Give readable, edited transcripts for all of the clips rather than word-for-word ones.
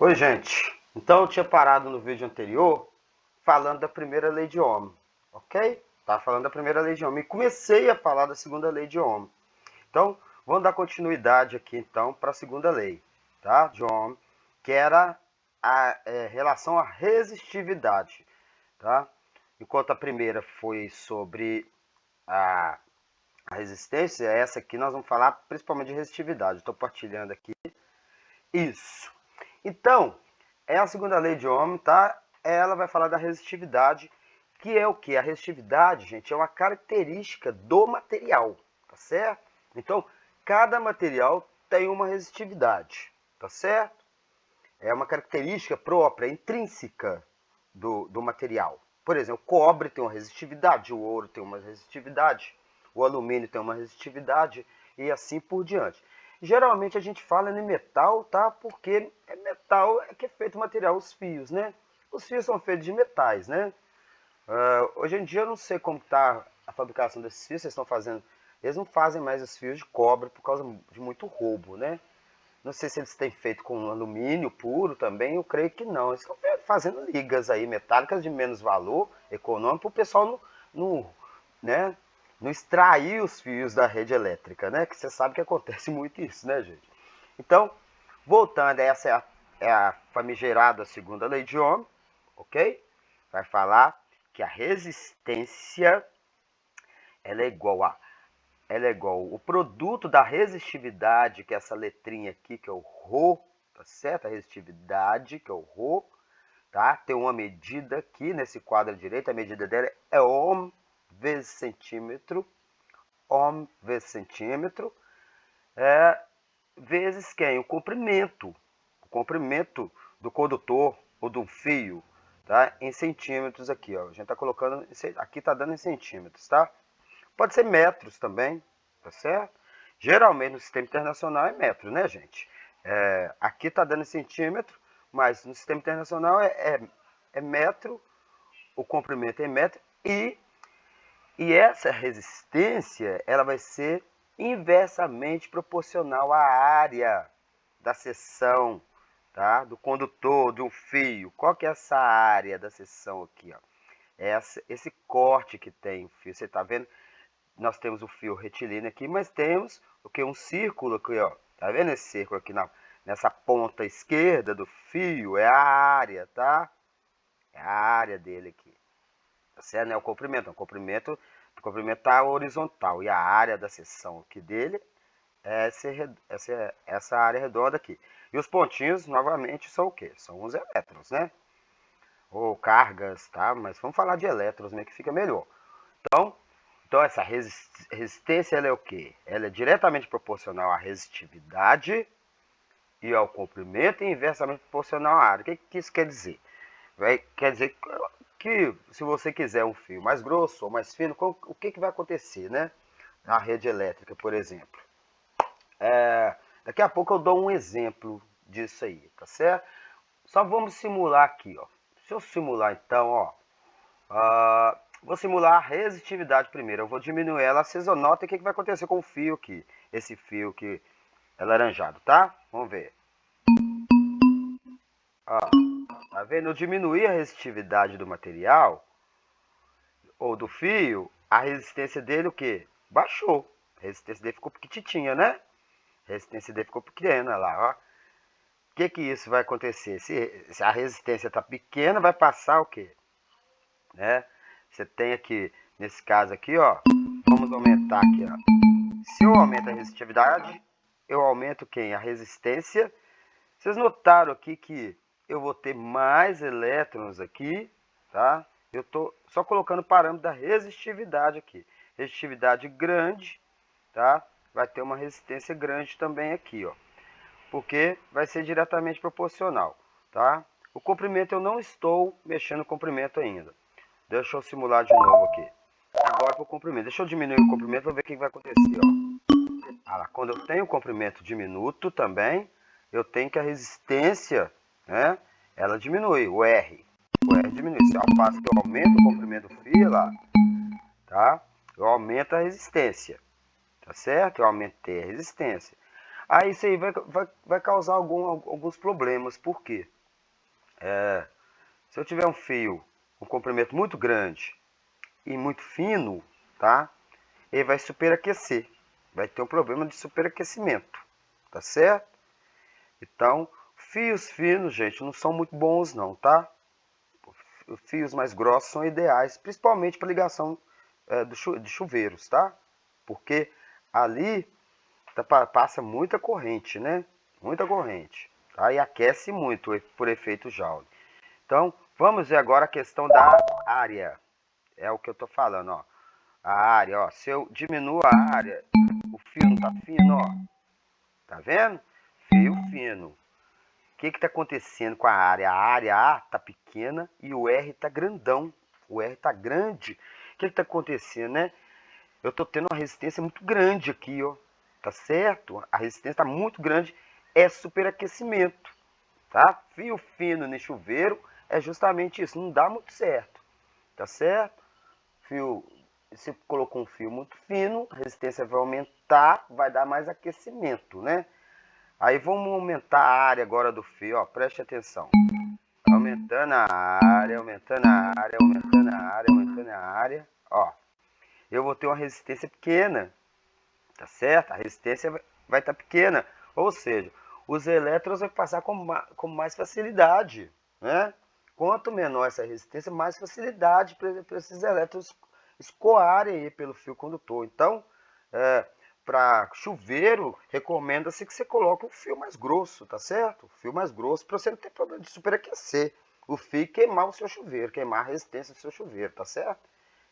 Oi, gente. Então eu tinha parado no vídeo anterior falando da primeira lei de Ohm, ok? Tava falando da primeira lei de Ohm e comecei a falar da segunda lei de Ohm. Então vamos dar continuidade aqui então para a segunda lei, tá? De Ohm, que era a relação à resistividade, tá? Enquanto a primeira foi sobre a, a resistência, essa aqui nós vamos falar principalmente de resistividade. Estou partilhando aqui isso. Então, é a segunda lei de Ohm, tá? Ela vai falar da resistividade, que é o que? A resistividade, gente, é uma característica do material, tá certo? Então, cada material tem uma resistividade, tá certo? É uma característica própria, intrínseca do material. Por exemplo, o cobre tem uma resistividade, o ouro tem uma resistividade, o alumínio tem uma resistividade e assim por diante. Geralmente a gente fala em metal, tá? Porque é metal que é feito o material, os fios, né? Os fios são feitos de metais, né? Hoje em dia eu não sei como está a fabricação desses fios, vocês estão fazendo. Eles não fazem mais os fios de cobre por causa de muito roubo, né? Não sei se eles têm feito com alumínio puro também, eu creio que não. Eles estão fazendo ligas aí metálicas de menos valor econômico para o pessoal não, né, não extrair os fios da rede elétrica, né? Que você sabe que acontece muito isso, né, gente? Então, voltando, essa é a famigerada segunda lei de Ohm, ok? Vai falar que a resistência ela é igual a ela é igual o produto da resistividade, que é essa letrinha aqui, que é o Rho, tá certo? A resistividade, que é o Rho, tá? Tem uma medida aqui nesse quadro direito, a medida dela é ohm vezes centímetro, ohm vezes centímetro, vezes quem? O comprimento do condutor ou do fio, tá? Em centímetros aqui, ó. A gente tá colocando, aqui tá dando em centímetros, tá? Pode ser metros também, tá certo? Geralmente no sistema internacional é metro, né, gente? Aqui está dando em centímetro, mas no sistema internacional é metro, o comprimento é metro e essa resistência ela vai ser inversamente proporcional à área da seção, tá? Do condutor, de um fio. Qual que é essa área da seção aqui, ó? Esse corte que tem o fio, você está vendo? Nós temos o fio retilíneo aqui, mas temos o que? Um círculo aqui, ó. Tá vendo esse círculo aqui nessa ponta esquerda do fio? É a área, tá? É a área dele aqui. Tá certo? Não é o comprimento. O comprimento tá horizontal. E a área da seção aqui dele é essa área redonda aqui. E os pontinhos, novamente, são o quê? São os elétrons, né? Ou cargas, tá? Mas vamos falar de elétrons, né? Que fica melhor. Então essa resistência ela é o quê? Ela é diretamente proporcional à resistividade e ao comprimento e inversamente proporcional à área. O que isso quer dizer? Quer dizer que se você quiser um fio mais grosso ou mais fino, o que vai acontecer, né? Na rede elétrica, por exemplo. Daqui a pouco eu dou um exemplo disso aí, tá certo? Só vamos simular aqui, ó. Se eu simular então, ó, vou simular a resistitividade primeiro. Eu vou diminuir ela. Vocês notem o que vai acontecer com o fio aqui. Esse fio que é laranjado, tá? Vamos ver. Ó, tá vendo? Eu diminuí a resistitividade do material ou do fio. A resistência dele o quê? Baixou. A resistência dele ficou pequitinha, né? A resistência dele ficou pequena lá, ó. O que isso vai acontecer? Se a resistência está pequena, vai passar o quê? Né? Você tem aqui, nesse caso aqui, ó, vamos aumentar aqui, ó. Se eu aumento a resistitividade, eu aumento quem? A resistência. Vocês notaram aqui que eu vou ter mais elétrons aqui, tá? Eu estou só colocando o parâmetro da resistividade aqui. Resistividade grande, tá? Vai ter uma resistência grande também aqui, ó. Porque vai ser diretamente proporcional, tá? O comprimento eu não estou mexendo no comprimento ainda. Deixa eu simular de novo aqui. Agora para o comprimento. Deixa eu diminuir o comprimento para ver o que vai acontecer, ó. Quando eu tenho comprimento diminuto também, eu tenho que a resistência, né, ela diminui, o R. O R diminui. Se ao passo que eu aumento o comprimento do fio lá, tá? Eu aumento a resistência, tá certo? Eu aumentei a resistência. Aí isso aí vai causar alguns problemas. Por quê? Se eu tiver um fio, um comprimento muito grande e muito fino, tá? Ele vai superaquecer. Vai ter um problema de superaquecimento, tá certo? Então, fios finos, gente, não são muito bons não, tá? Os fios mais grossos são ideais, principalmente para ligação de chuveiros, tá? Porque ali passa muita corrente, né? Muita corrente, tá? E aquece muito por efeito Joule. Então, vamos ver agora a questão da área. É o que eu tô falando, ó. A área, ó. Se eu diminuo a área, o fio não tá fino, ó. Tá vendo? Fio fino. O que que tá acontecendo com a área? A área A tá pequena e o R tá grandão. O R tá grande. O que que tá acontecendo, né? Eu tô tendo uma resistência muito grande aqui, ó. Tá certo? A resistência tá muito grande. É superaquecimento, tá? Fio fino no chuveiro é justamente isso. Não dá muito certo, tá certo? Fio, se colocou um fio muito fino, a resistência vai aumentar, vai dar mais aquecimento, né? Aí vamos aumentar a área agora do fio, ó, preste atenção. Aumentando a área, aumentando a área, aumentando a área, aumentando a área, ó. Eu vou ter uma resistência pequena, tá certo? A resistência vai estar pequena, ou seja, os elétrons vão passar com mais facilidade, né? Quanto menor essa resistência, mais facilidade para esses elétrons escoarem aí pelo fio condutor. Então, para chuveiro, recomenda-se que você coloque um fio mais grosso, tá certo? Um fio mais grosso para você não ter problema de superaquecer o fio e queimar o seu chuveiro, queimar a resistência do seu chuveiro, tá certo?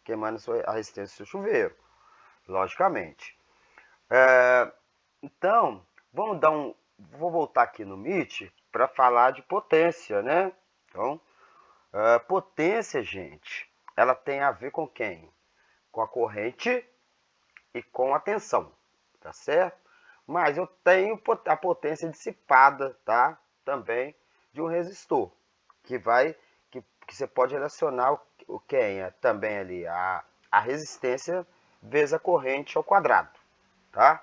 Queimando a resistência do seu chuveiro, logicamente. Então, vou voltar aqui no MIT para falar de potência, né? Então, potência, gente, ela tem a ver com quem? Com a corrente e com a tensão, tá certo? Mas eu tenho a potência dissipada, tá? Também de um resistor, que você pode relacionar o quem é também ali a resistência vezes a corrente ao quadrado, tá?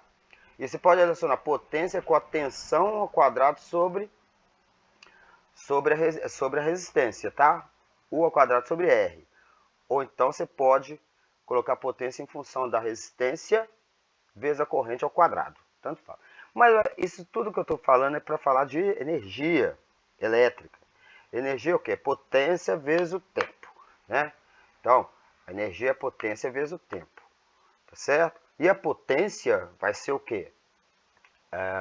E você pode relacionar potência com a tensão ao quadrado sobre a resistência, tá? U ao quadrado sobre R. Ou então você pode colocar potência em função da resistência vezes a corrente ao quadrado. Tanto faz. Mas isso tudo que eu estou falando é para falar de energia elétrica. Energia é o quê? Potência vezes o tempo, né? Então, a energia é potência vezes o tempo, tá certo? E a potência vai ser o quê?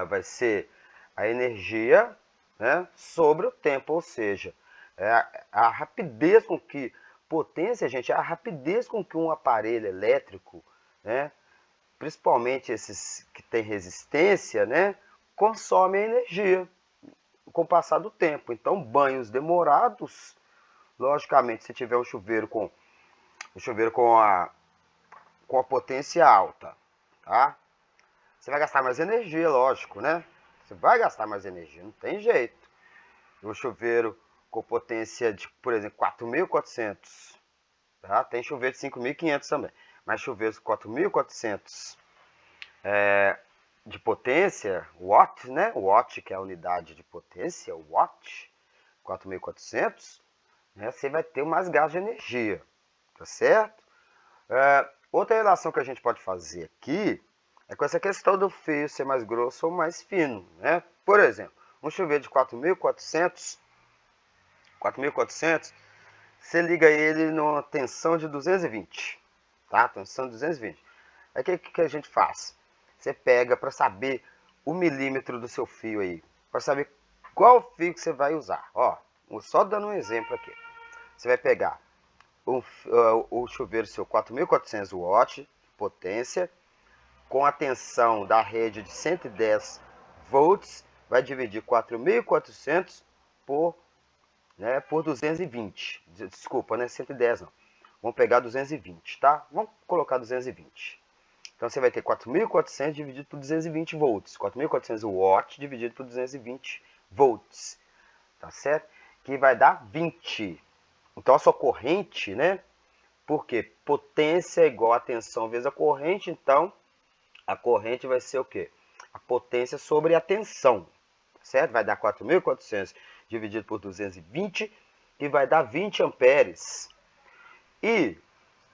Vai ser a energia, né, sobre o tempo, ou seja, a rapidez com que potência, gente, é a rapidez com que um aparelho elétrico, né, principalmente esses que têm resistência, né, consome a energia com o passar do tempo. Então, banhos demorados, logicamente, se tiver um chuveiro com a potência alta, tá? Você vai gastar mais energia, lógico, né? Você vai gastar mais energia, não tem jeito. Um chuveiro com potência de, por exemplo, 4.400, tá? Tem chuveiro de 5.500 também, mas chuveiros 4.400 de potência, watt, né? Watt, que é a unidade de potência, watt, 4.400, né? Você vai ter mais gasto de energia, tá certo? Outra relação que a gente pode fazer aqui é com essa questão do fio ser mais grosso ou mais fino, né? Por exemplo, um chuveiro de 4.400, você liga ele numa tensão de 220, tá? Tensão de 220. Aí o que a gente faz? Você pega para saber o milímetro do seu fio aí, para saber qual fio que você vai usar. Ó, só dando um exemplo aqui. Você vai pegar o chuveiro seu 4.400 watts, potência, com a tensão da rede de 110 volts, vai dividir 4.400 por 220. Desculpa, não é 110 não. Vamos pegar 220, tá? Vamos colocar 220. Então você vai ter 4.400 dividido por 220 volts. 4.400 watts dividido por 220 volts. Tá certo? Que vai dar 20. Então a sua corrente, né? Porque potência é igual a tensão vezes a corrente, então a corrente vai ser o quê? a potência sobre a tensão, certo? Vai dar 4.400 dividido por 220, que vai dar 20 amperes. E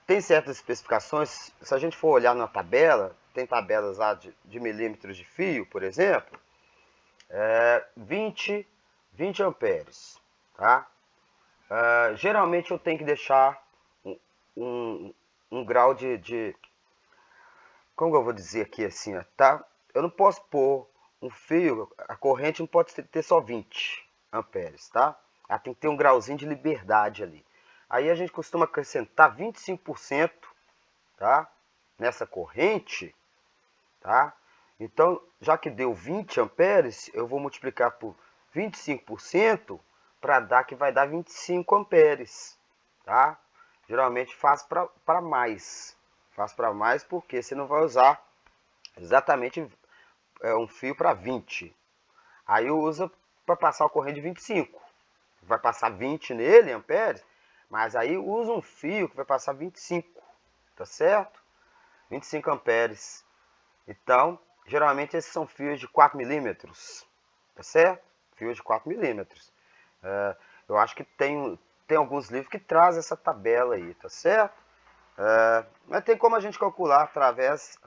tem certas especificações, se a gente for olhar na tabela, tem tabelas lá de milímetros de fio, por exemplo, 20 amperes, tá? Geralmente eu tenho que deixar um grau como eu vou dizer aqui assim, ó, tá? Eu não posso pôr um fio, a corrente não pode ter só 20 amperes, tá? Ela tem que ter um grauzinho de liberdade ali. Aí a gente costuma acrescentar 25%, tá? Nessa corrente, tá? Então, já que deu 20 amperes, eu vou multiplicar por 25% para dar que vai dar 25 amperes, tá? Geralmente faz para mais. Faz para mais porque você não vai usar exatamente um fio para 20. Aí usa para passar o corrente de 25. Vai passar 20 nele, amperes, mas aí usa um fio que vai passar 25, tá certo? 25 amperes. Então, geralmente esses são fios de 4 milímetros, tá certo? Fios de 4 milímetros. Eu acho que tem alguns livros que trazem essa tabela aí, tá certo? Mas tem como a gente calcular através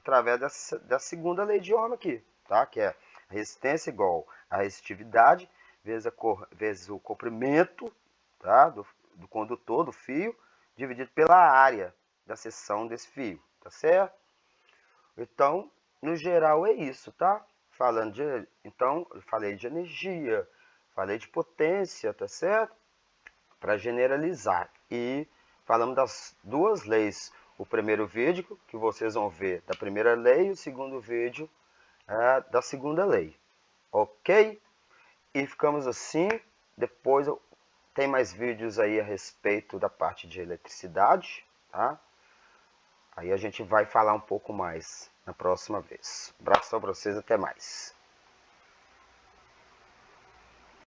da segunda lei de Ohm aqui, tá? Que é a resistência igual a resistividade vezes o comprimento, tá? do condutor, do fio, dividido pela área da seção desse fio, tá certo? Então, no geral é isso, tá? Então, eu falei de energia, falei de potência, tá certo? Para generalizar. E falamos das duas leis. O primeiro vídeo, que vocês vão ver da primeira lei, e o segundo vídeo da segunda lei. Ok? E ficamos assim. Depois tem mais vídeos aí a respeito da parte de eletricidade, tá? Aí a gente vai falar um pouco mais na próxima vez. Abração para vocês, até mais.